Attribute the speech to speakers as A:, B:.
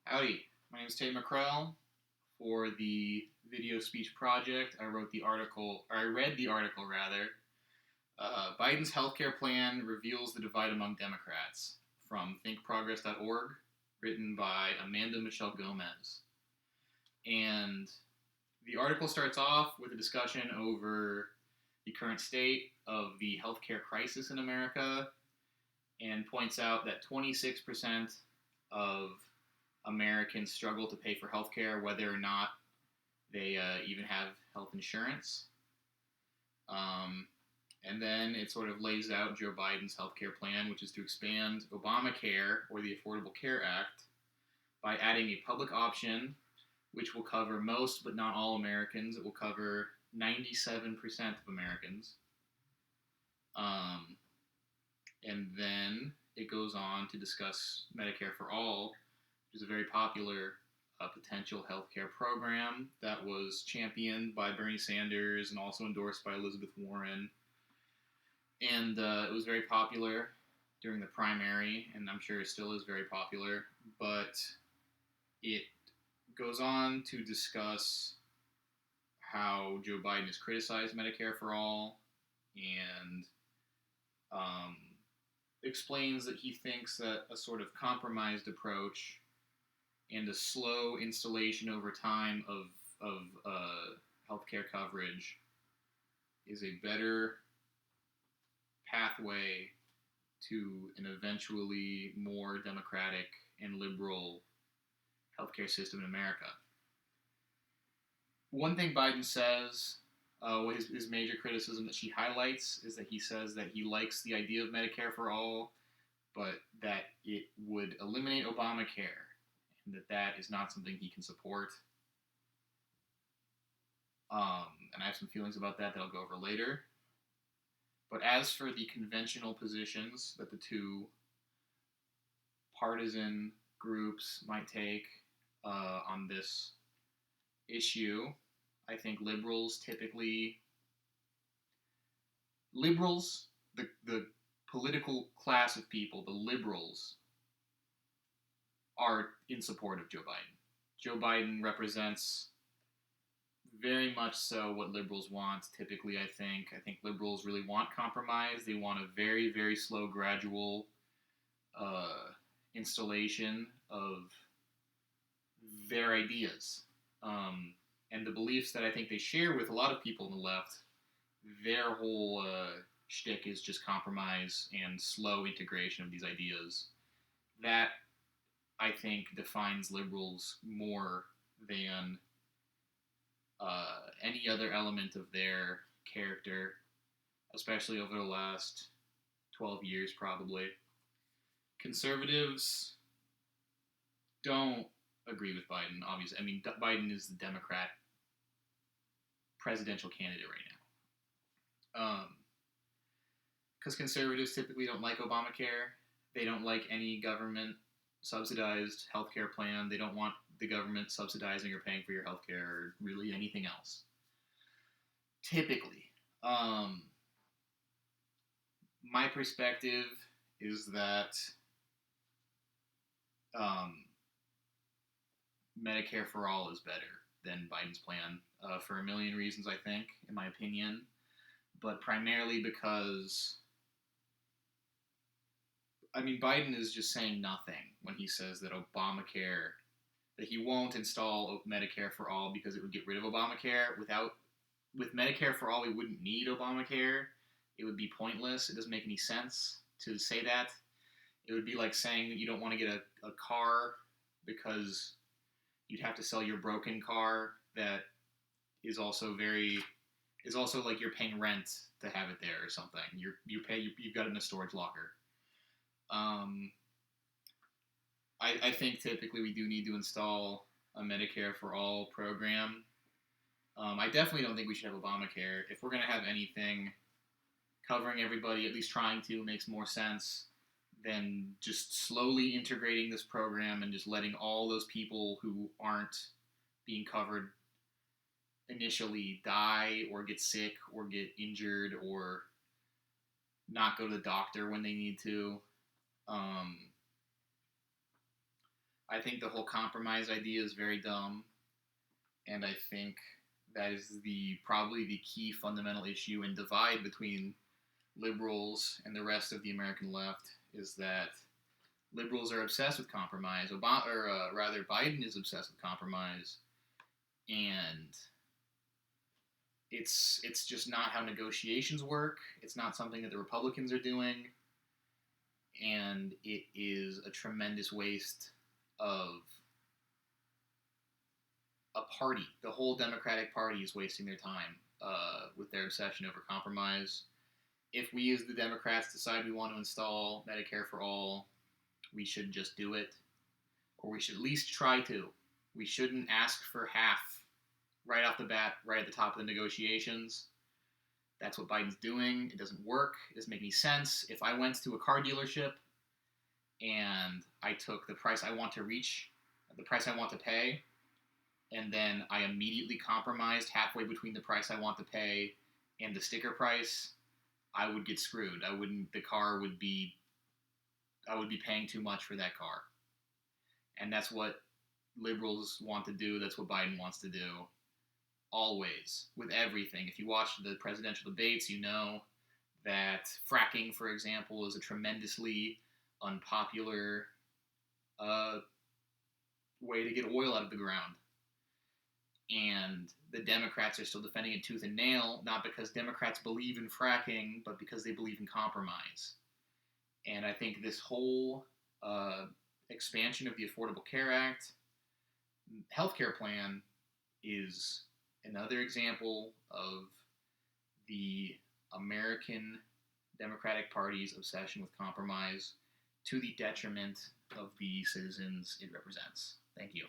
A: Howdy, my name is Tate McCrell. For the video speech project, I read the article rather. Biden's healthcare plan reveals the divide among Democrats from thinkprogress.org, written by Amanda Michelle Gomez. And the article starts off with a discussion over the current state of the healthcare crisis in America and points out that 26% of Americans struggle to pay for healthcare, whether or not they even have health insurance. And then it sort of lays out Joe Biden's healthcare plan, which is to expand Obamacare, or the Affordable Care Act, by adding a public option, which will cover most but not all Americans. It will cover 97% of Americans. And then it goes on to discuss Medicare for All, which is a very popular potential healthcare program that was championed by Bernie Sanders and also endorsed by Elizabeth Warren. And it was very popular during the primary, and I'm sure it still is very popular. But it goes on to discuss how Joe Biden has criticized Medicare for All and explains that he thinks that a sort of compromised approach and a slow installation over time of healthcare coverage is a better pathway to an eventually more democratic and liberal healthcare system in America. One thing Biden says, his major criticism that she highlights, is that he says that he likes the idea of Medicare for All, but that it would eliminate Obamacare, and that is not something he can support. And I have some feelings about that I'll go over later. But as for the conventional positions that the two partisan groups might take on this issue, I think liberals, the political class of people, the liberals, are in support of Joe Biden. Joe Biden represents very much so what liberals want, typically, I think. I think liberals really want compromise. They want a very, very slow, gradual installation of their ideas. And the beliefs that I think they share with a lot of people on the left. Their whole shtick is just compromise and slow integration of these ideas. That, I think, defines liberals more than any other element of their character, especially over the last 12 years, probably. Conservatives don't agree with Biden, obviously. I mean, Biden is the Democrat presidential candidate right now. Because conservatives typically don't like Obamacare. They don't like any government-subsidized healthcare plan. They don't want the government subsidizing or paying for your healthcare or really anything else. Typically. My perspective is that Medicare for All is better than Biden's plan for a million reasons, I think, in my opinion. But primarily because, I mean, Biden is just saying nothing when he says that that he won't install Medicare for All because it would get rid of Obamacare. With Medicare for All, we wouldn't need Obamacare. It would be pointless. It doesn't make any sense to say that. It would be like saying that you don't want to get a car because you'd have to sell your broken car that is also like you're paying rent to have it there or something. You've got it in a storage locker. I think typically we do need to install a Medicare for All program. I definitely don't think we should have Obamacare. If we're going to have anything covering everybody, at least trying to, makes more sense than just slowly integrating this program and just letting all those people who aren't being covered initially die or get sick or get injured or not go to the doctor when they need to. I think the whole compromise idea is very dumb, and I think that is probably the key fundamental issue and divide between liberals and the rest of the American left is that liberals are obsessed with compromise. Biden is obsessed with compromise, and it's just not how negotiations work. It's not something that the Republicans are doing, and it is a tremendous waste of a party. The whole Democratic Party is wasting their time with their obsession over compromise. If we as the Democrats decide we want to install Medicare for all, we should just do it, or we should at least try to. We shouldn't ask for half right off the bat, right at the top of the negotiations. That's what Biden's doing. It doesn't work. It doesn't make any sense. If I went to a car dealership and I took the price I want to reach, the price I want to pay, and then I immediately compromised halfway between the price I want to pay and the sticker price, I would get screwed. I would be paying too much for that car. And that's what liberals want to do. That's what Biden wants to do. Always, with everything. If you watch the presidential debates, you know that fracking, for example, is a tremendously unpopular way to get oil out of the ground. And the Democrats are still defending it tooth and nail, not because Democrats believe in fracking, but because they believe in compromise. And I think this whole expansion of the Affordable Care Act healthcare plan is another example of the American Democratic Party's obsession with compromise to the detriment of the citizens it represents. Thank you.